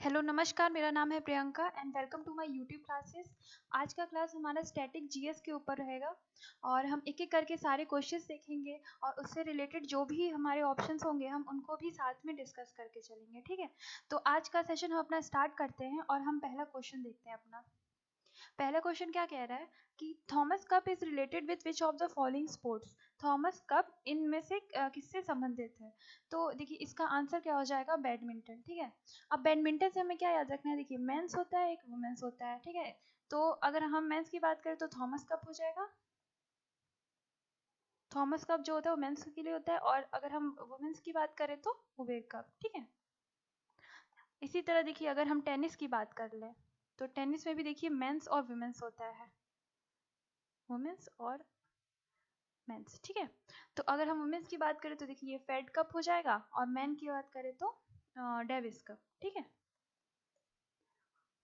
Hello नमस्कार, मेरा नाम है Priyanka and welcome to my YouTube classes. आज का क्लास हमारा स्टैटिक जीएस के ऊपर रहेगा और हम एक एक करके सारे क्वेश्चंस देखेंगे और उससे रिलेटेड जो भी हमारे ऑप्शंस होंगे हम उनको भी साथ में डिस्कस करके चलेंगे। ठीक है, तो आज का सेशन हम अपना स्टार्ट करते हैं और हम पहला क्वेश्चन देखते हैं। अपना पहला क्वेश्चन क्या कह रहा है कि Thomas cup is related with which of the following sports. Thomas cup इनमें से किससे संबंधित है? तो देखिए इसका आंसर क्या हो जाएगा, बैडमिंटन। ठीक है, अब बैडमिंटन से हमें क्या याद रखना है, देखिए मेंस होता है, एक वुमेन्स होता है। ठीक है, तो अगर हम मेंस की बात करें तो थॉमस कप हो जाएगा। थॉमस कप जो होता है वो मेंस के लिए होता है, और अगर हम वुमेन्स की बात करें तो उबेर कप। ठीक है, इसी तरह देखिए अगर हम टेनिस की बात कर लें तो टेनिस में भी देखिए मेंस और वुमेन्स होता है, वुमेन्स और मेंस। ठीक है, तो अगर हम वुमेन्स की बात करें तो देखिए ये फेड कप हो जाएगा, और मैन की बात करें तो डेविस कप। ठीक है,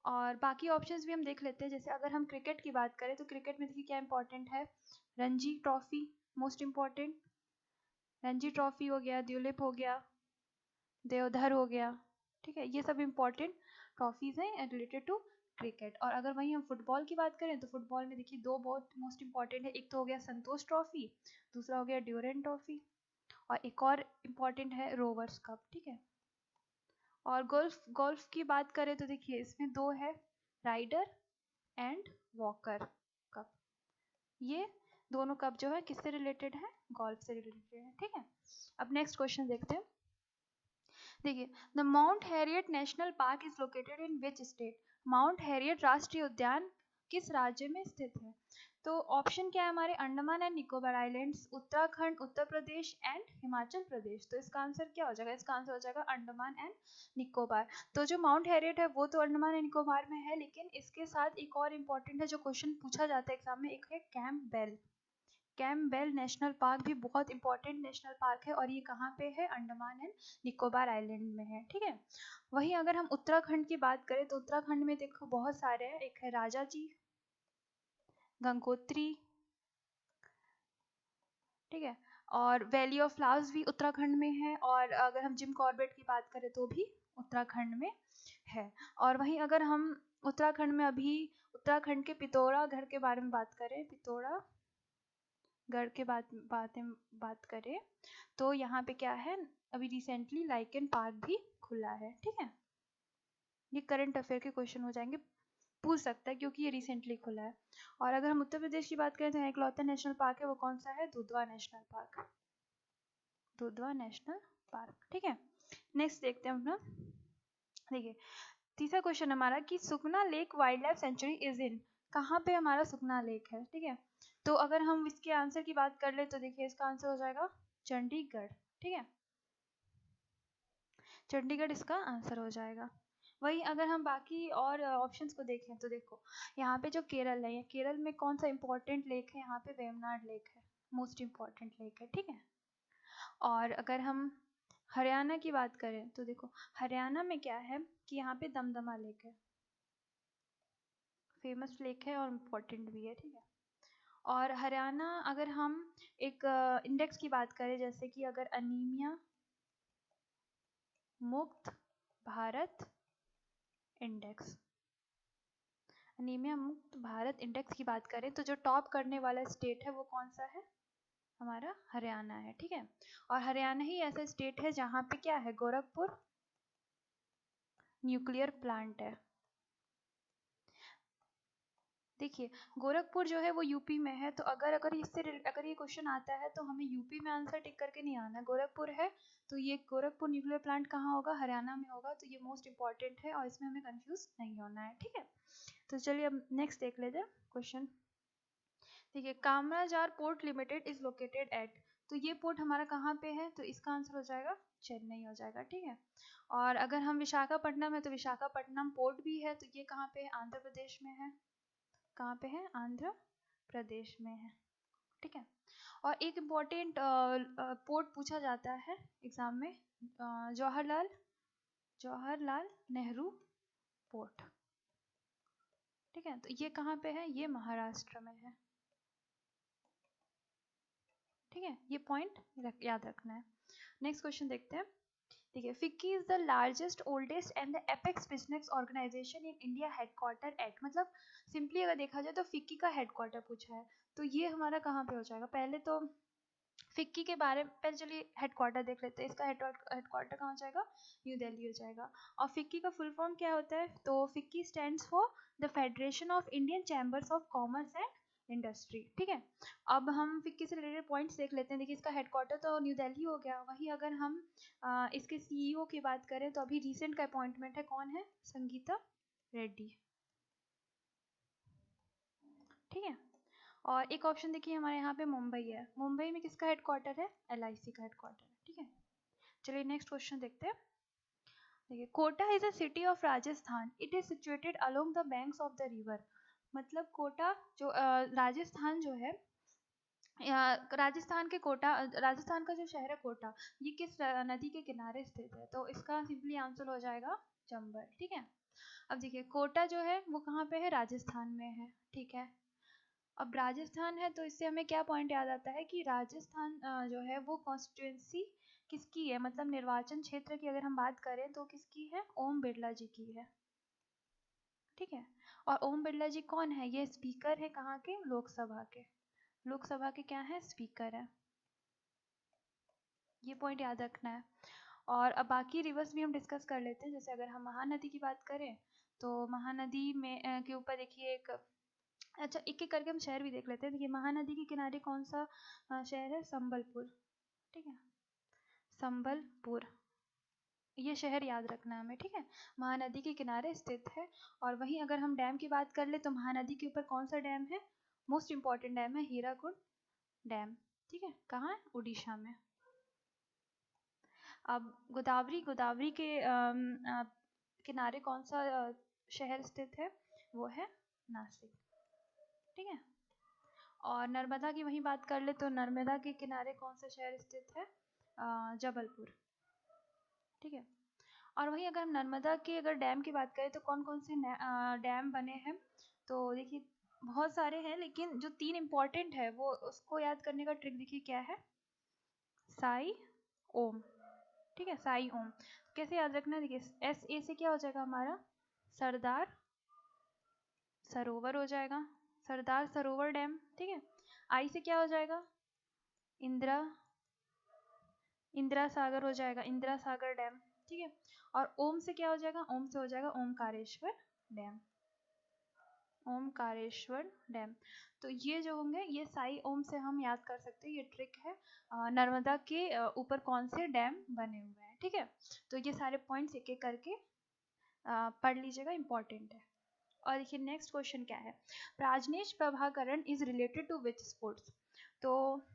और बाकी ऑप्शंस भी हम देख लेते हैं। जैसे अगर हम क्रिकेट की बात करें तो क्रिकेट में देखिए क्या इंपॉर्टेंट है, Ranji trophy most important, Ranji trophy हो गया, द्यूलिप हो गया, देवधर हो गया। ठीक है, ये सब इंपॉर्टेंट ट्रॉफीज हैं रिलेटेड टू क्रिकेट। और अगर वहीं हम फुटबॉल की बात करें तो फुटबॉल में देखिए दो बहुत मोस्ट इंपॉर्टेंट है, एक तो हो गया संतोष ट्रॉफी, दूसरा हो गया ड्यूरेंट ट्रॉफी, और एक और इम्पॉर्टेंट है रोवर्स कप। ठीक है, और गोल्फ गोल्फ की बात करें तो देखिए इसमें दो है, राइडर एंड वॉकर कप। ये दोनों कप जो है किससे रिलेटेड है, गोल्फ से रिलेटेड है। ठीक है, अब नेक्स्ट क्वेश्चन देखते हैं। देखिए the mount Harriet national park is located in which state. Mount Harriet राष्ट्रीय उद्यान किस राज्य में स्थित है? तो ऑप्शन क्या है हमारे, Andaman and Nicobar islands, Uttarakhand, Uttar Pradesh and Himachal Pradesh. तो इसका आंसर क्या हो जाएगा, इसका आंसर हो जाएगा अंडमान एंड निकोबार। तो जो माउंट हैरियट है वो तो अंडमान एंड निकोबार में है, लेकिन इसके साथ एक और इम्पॉर्टेंट है जो क्वेश्चन पूछा जाता है एग्जाम में, एक है कैंपबेल। कैंपबेल नेशनल पार्क भी बहुत इंपॉर्टेंट नेशनल पार्क है, और ये कहाँ पे है, अंडमान एंड निकोबार आइलैंड में है। ठीक है, वहीं अगर हम उत्तराखंड की बात करें तो उत्तराखंड में देखो बहुत सारे हैं, एक है राजा जी, गंगोत्री। ठीक है, और वैली ऑफ फ्लावर्स भी उत्तराखंड में है, और अगर हम जिम कॉर्बेट की बात करें तो भी उत्तराखंड में है। और वहीं अगर हम उत्तराखंड में अभी उत्तराखंड के पिथौरागढ़ के बारे में बात करें, पिथौरागढ़ के बात करें तो यहाँ पे क्या है, अभी रिसेंटली लाइकन पार्क भी खुला है। ठीक है, ये करंट अफेयर के क्वेश्चन हो जाएंगे, पूछ सकता है क्योंकि ये रिसेंटली खुला है। और अगर हम उत्तर प्रदेश की बात करें तो इकलौता नेशनल पार्क है, वो कौन सा है, Dudhwa national park, Dudhwa national park. ठीक है, नेक्स्ट देखते हैं अपना। देखिए तीसरा क्वेश्चन हमारा कि Sukhna lake wildlife sanctuary is in, कहाँ पे हमारा सुखना लेक है। ठीक है, तो अगर हम इसके आंसर की बात कर ले तो देखिए इसका आंसर हो जाएगा चंडीगढ़। ठीक है, चंडीगढ़ इसका आंसर हो जाएगा। वही अगर हम बाकी और ऑप्शंस को देखें तो देखो यहाँ पे जो केरल है, केरल में कौन सा इंपॉर्टेंट लेक है, यहाँ पे वेमनाड लेक है, मोस्ट इंपॉर्टेंट लेक है। ठीक है, और अगर हम हरियाणा की बात करें तो देखो हरियाणा में क्या है कि यहाँ पे दमदमा लेक है, फेमस लेक है और इम्पोर्टेंट भी है। ठीक है, और हरियाणा अगर हम एक इंडेक्स की बात करें, जैसे कि अगर अनीमिया मुक्त भारत इंडेक्स, अनीमिया मुक्त भारत इंडेक्स की बात करें तो जो टॉप करने वाला स्टेट है वो कौन सा है, हमारा हरियाणा है। ठीक है, और हरियाणा ही ऐसा स्टेट है जहाँ पे क्या है, गोरखपुर न्यूक्लियर प्लांट है। देखिए गोरखपुर जो है वो यूपी में है, तो अगर इससे अगर ये क्वेश्चन आता है तो हमें यूपी में आंसर टिक करके नहीं आना है, गोरखपुर है तो ये गोरखपुर न्यूक्लियर प्लांट कहाँ होगा, हरियाणा में होगा। तो ये मोस्ट इंपॉर्टेंट है और इसमें हमें कंफ्यूज नहीं होना है। ठीक है, तो चलिए अब नेक्स्ट देख लेते हैं क्वेश्चन। देखिए Kamarajar port limited is located at, तो ये पोर्ट हमारा कहाँ पे है, तो इसका आंसर हो जाएगा चेन्नई हो जाएगा। ठीक है, और अगर हम विशाखापट्टनम है तो विशाखापट्टनम पोर्ट भी है, तो ये कहाँ पे है, आंध्र प्रदेश में है, कहाँ पे है, आंध्र प्रदेश में है। ठीक है, और एक इम्पॉर्टेंट पोर्ट पूछा जाता है एग्जाम में, जवाहरलाल नेहरू पोर्ट। ठीक है, तो ये कहाँ पे है, ये महाराष्ट्र में है। ठीक है, ये पॉइंट याद रखना है। नेक्स्ट क्वेश्चन देखते हैं ठीक है, FICCI is the largest oldest and the apex business organisation in India headquarter at, मतलब सिंपली अगर देखा जाए तो फिक्की का हेडक्वार्टर पूछा है, तो ये हमारा कहाँ पे हो जाएगा, पहले तो फिक्की के बारे में पहले चलिए हेडक्वार्टर देख लेते हैं, इसका हेडक्वार्टर कहाँ हो जाएगा, न्यू दिल्ली हो जाएगा। और फिक्की का फुल फॉर्म क्या होता है, तो FICCI stands for the federation of Indian chambers of commerce and industry. ठीक है, अब हम फिक्की से रिलेटेड पॉइंट्स देख लेते हैं। देखिए इसका हेडक्वार्टर तो न्यू दिल्ली हो गया, वही अगर हम इसके सीईओ की बात करें तो अभी रिसेंट का अपॉइंटमेंट है, कौन है, संगीता रेड्डी। ठीक है, और एक ऑप्शन देखिए हमारे यहाँ पे मुंबई है, मुंबई में किसका हेडक्वार्टर है, एलआईसी का हेडक्वार्टर है। ठीक है, चलिए नेक्स्ट क्वेश्चन देखते हैं। देखिए, Kota is a city of Rajasthan, it is situated along the banks of the river, मतलब कोटा जो राजस्थान जो है, राजस्थान के कोटा, राजस्थान का जो शहर है कोटा, ये किस नदी के किनारे स्थित है, तो इसका सिंपली आंसर हो जाएगा चंबल। ठीक है, अब देखिए कोटा जो है वो कहाँ पे है, राजस्थान में है। ठीक है, अब राजस्थान है तो इससे हमें क्या पॉइंट याद आता है कि राजस्थान जो है वो कॉन्स्टिट्यूंसी किसकी है, मतलब निर्वाचन क्षेत्र की अगर हम बात करें तो किसकी है, ओम बिरला जी की है। ठीक है, और ओम बिरला जी कौन है, ये स्पीकर है कहाँ के, लोकसभा के, लोकसभा के क्या है, स्पीकर है, ये पॉइंट याद रखना है। और अब बाकी रिवर्स भी हम डिस्कस कर लेते हैं, जैसे अगर हम महानदी की बात करें तो महानदी में के ऊपर देखिए एक, अच्छा एक एक करके हम शहर भी देख लेते हैं। देखिए महानदी के किनारे कौन सा शहर है, संबलपुर। ठीक है, संबलपुर, ये शहर याद रखना है हमें। ठीक है, महानदी के किनारे स्थित है। और वहीं अगर हम डैम की बात कर ले तो महानदी के ऊपर कौन सा डैम है, मोस्ट इंपॉर्टेंट डैम है हीराकुड डैम। ठीक है, कहाँ है, उड़ीसा में। अब गोदावरी, गोदावरी के किनारे कौन सा शहर स्थित है, वो है नासिक। ठीक है, और नर्मदा की वहीं बात कर ले तो नर्मदा के किनारे कौन सा शहर स्थित है, जबलपुर। ठीक है, और वहीं अगर हम नर्मदा के अगर डैम की बात करें तो कौन कौन से डैम बने हैं, तो देखिए बहुत सारे हैं, लेकिन जो 3 इम्पोर्टेंट है वो उसको याद करने का ट्रिक देखिए क्या है, साई ओम। ठीक है, साई ओम कैसे याद रखना है, देखिए एस ए से क्या हो जाएगा हमारा, सरदार सरोवर हो जाएगा, सरदार सरोवर डैम। ठीक है, आई से क्या हो जाएगा, इंदिरा, इंदिरा सागर हो जाएगा, इंदिरा सागर डैम। ठीक है, और ओम से क्या हो जाएगा, ओम से हो जाएगा ओमकारेश्वर डैम, ओमकारेश्वर डैम। तो ये जो होंगे ये साई ओम से हम याद कर सकते हैं, ये ट्रिक है नर्मदा के ऊपर कौन से डैम बने हुए हैं। ठीक है, तो ये सारे पॉइंट्स एक एक करके पढ़ लीजिएगा, इंपॉर्टेंट है। और देखिए नेक्स्ट क्वेश्चन क्या है, Prajnesh Prabhakaran is related to which sports, तो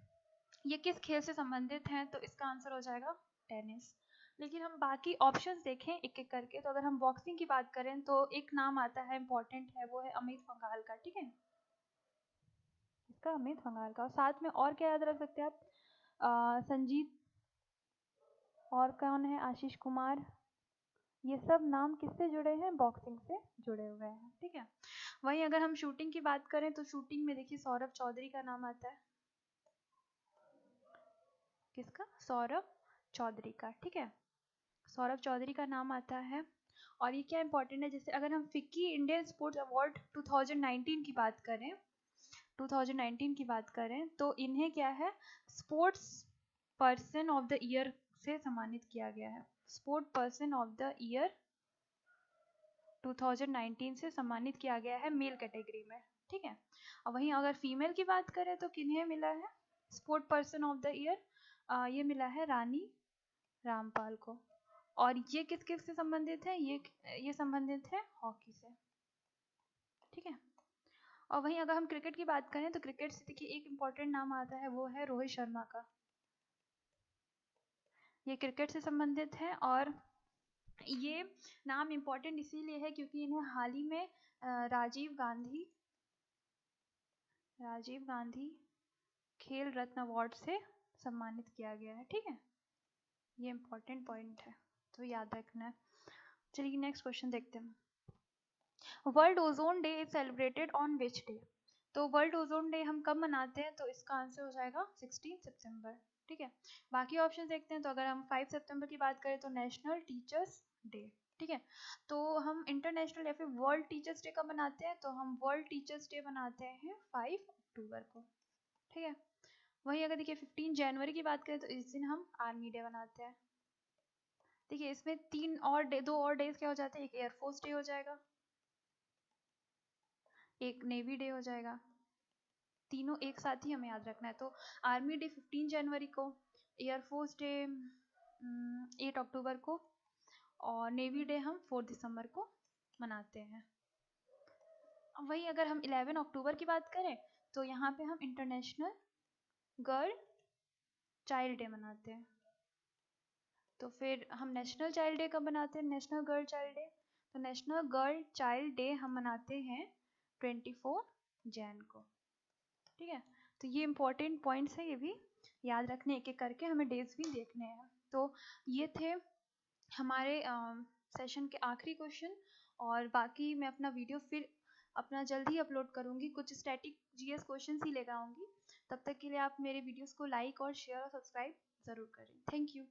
ये किस खेल से संबंधित हैं, तो इसका आंसर हो जाएगा टेनिस। लेकिन हम बाकी ऑप्शंस देखें एक एक करके, तो अगर हम बॉक्सिंग की बात करें तो एक नाम आता है इंपॉर्टेंट है, वो है अमित पंघाल का। ठीक है, इसका अमित पंघाल का, और साथ में और क्या याद रख सकते हैं आप, संजीत, और कौन है, आशीष कुमार, ये सब नाम किससे जुड़े हैं, बॉक्सिंग से जुड़े हुए हैं। ठीक है, वहीं अगर हम शूटिंग की बात करें तो शूटिंग में देखिए सौरभ चौधरी का नाम आता है, किसका, सौरभ चौधरी का। ठीक है, सौरभ चौधरी का नाम आता है। और ये क्या इंपॉर्टेंट है, जैसे अगर हम फिक्की इंडियन स्पोर्ट्स अवार्ड 2019 की बात करें, 2019 की बात करें तो इन्हें क्या है, sports person of the year से सम्मानित किया गया है, sport person of the year 2019 से सम्मानित किया गया है मेल कैटेगरी में। ठीक है, और वहीं अगर फीमेल की बात करें तो किन्हें मिला है sport person of the year, ये मिला है रानी रामपाल को। और ये किस किस से संबंधित है, ये संबंधित है हॉकी से। ठीक है, और वहीं अगर हम क्रिकेट की बात करें तो क्रिकेट से देखिए एक इम्पॉर्टेंट नाम आता है, वो है रोहित शर्मा का, ये क्रिकेट से संबंधित है। और ये नाम इम्पॉर्टेंट इसीलिए है क्योंकि इन्हें हाल ही में राजीव गांधी खेल रत्न अवार्ड से सम्मानित किया गया है। ठीक है, ये इम्पॉर्टेंट पॉइंट है तो याद रखना है। चलिए नेक्स्ट क्वेश्चन देखते हैं, world ozone day is celebrated on which day, तो वर्ल्ड ओजोन डे हम कब मनाते हैं, तो इसका आंसर हो जाएगा 16 सितंबर। ठीक है। बाकी ऑप्शन देखते हैं, तो अगर हम 5 सितंबर की बात करें तो नेशनल टीचर्स डे, ठीक है। तो हम इंटरनेशनल या फिर वर्ल्ड टीचर्स डे कब मनाते हैं, तो हम वर्ल्ड टीचर्स डे मनाते हैं 5 अक्टूबर को, ठीक है। वहीं अगर देखिए 15 जनवरी की बात करें तो इस दिन हम आर्मी डे मनाते हैं। देखिए इसमें 2 और डेज क्या हो जाते हैं, एक एयरफोर्स डे हो जाएगा, एक नेवी डे हो जाएगा, तीनों एक साथ ही हमें याद रखना है। तो आर्मी डे 15 जनवरी को, एयरफोर्स डे 8 अक्टूबर को, और नेवी डे हम 4 दिसंबर को मनाते हैं। वही अगर हम 11 अक्टूबर की बात करें तो यहाँ पे हम इंटरनेशनल गर्ल चाइल्ड डे मनाते हैं। तो फिर हम नेशनल चाइल्ड डे कब मनाते हैं, नेशनल गर्ल चाइल्ड डे, तो नेशनल गर्ल चाइल्ड डे हम मनाते हैं 24 जैन को, ठीक है। तो ये इंपॉर्टेंट पॉइंट्स है, ये भी याद रखने, एक एक करके हमें डेज भी देखने हैं। तो ये थे हमारे सेशन के आखिरी क्वेश्चन, और बाकी मैं अपना वीडियो फिर अपना जल्दी ही अपलोड करूँगी, कुछ स्टैटिक जीएस क्वेश्चन ही लेकर आऊँगी। तब तक के लिए आप मेरे वीडियोस को लाइक और शेयर और सब्सक्राइब ज़रूर करें। Thank you.